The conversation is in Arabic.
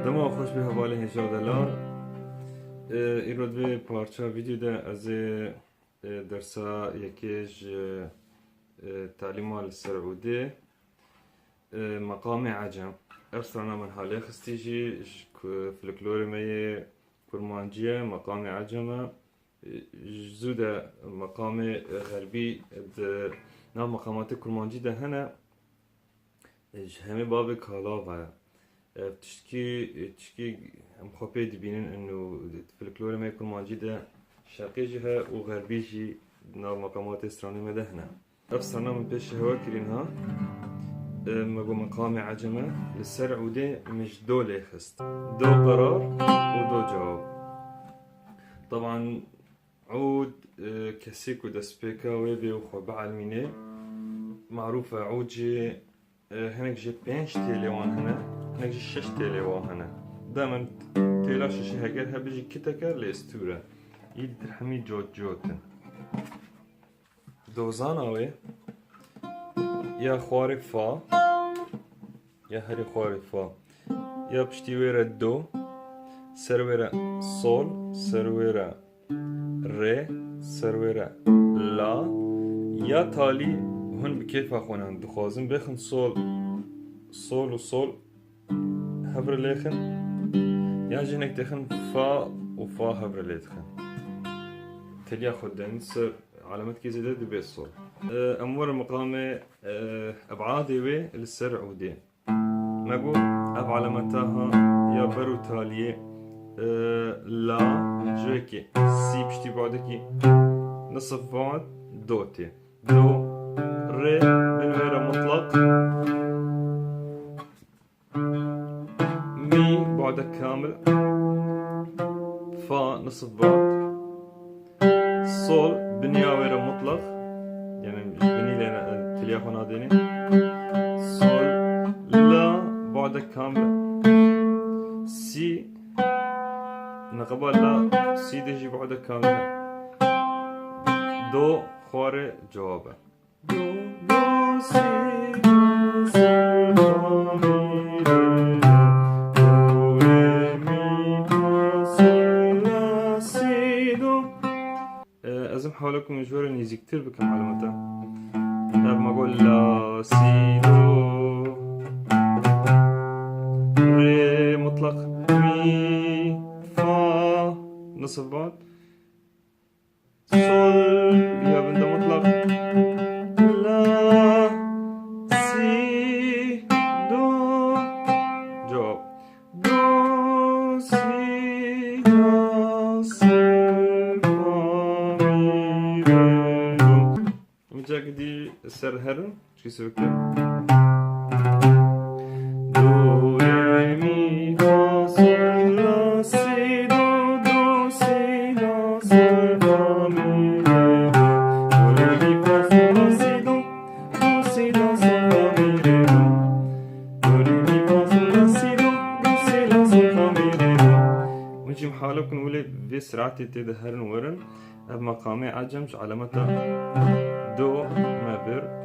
دما خوش به حواله هجار دلار ایراد به پارچه ویدیو ده از درسا یکیش تعلیم السعودی مقام عجم ارسلنا من حاله خستيجي فلكلور مي كرمانجية مقام عجمة زودة مقام غربي نام مقامات كرمانجي ده هنا همه باب كالا و تشكي مخبي دبينن انه فلكلور مي كرمانجي ده شرقي جهة وغربي جي نام مقامات اسراني ده هنا ارسلنا من بيش هوا كرينها مقام عجمة للسرع ودي مش دو ليخست دو قرار ودو جواب. طبعا عود كسيك ودسبيكا ويبي وخوبع علميني معروفة عود جي هناك جي 5 تيليوان هناك جي 6 تيليوان هنا دائما تيلا شاشي هكذا بيجي كتكر لإستورة يد الحمي جوتن دوزاناوي يا خوارق فا يا هري خوارق فا يا بشتي ويرا دو سر ويرا صول سر ويرا ري سر ويرا لا يا تالي هون بكيف اخونا دخوازن بخن صول وصول هبر ليخن يا جنك تخن فا وفا هبر ليخن تليا خدن سر علامات كي زيادة دي بيصول أمور المقام أبعادي وي للسرع ودي ماقو أب علامتها يا برو تالية لا جوكي سي بشتي بعدكي نصف بعد دوتي دو ري بنويرة مطلق مي بعدك كامل فا نصف بعد صول بنياويرة مطلق يعني بني لنا تلياخو ناديني صول لا بعدك كاملة سي نقبل لا سي ديجي بعدك كاملة دو خواري جوابه دو دو سي دو سي دو مي دو ري مي دو صول لا سي دو أزم حولكم مجبور إني كتير بكم معلوماته قبل ما أقول لا سي دو ري مطلق مي فا نصف بعد صول يا بنت مطلق لا سي دو جواب دو سي لا سي فا مي ري دو مجاك دي سر هرن شو سوكتر دو ري مي فا صول لا سي دو دو سي لا سي فا مي ري دو ري مي فا صول لا سي دو دو سي لا سي فا مي ري دو دو ري مي فا صول لا سي دو دو سي لا سي فا مي ري دو ونجي محاولة نقول بسرعة تدهرن ورن بمقامي عجمش علامتها دو ما بر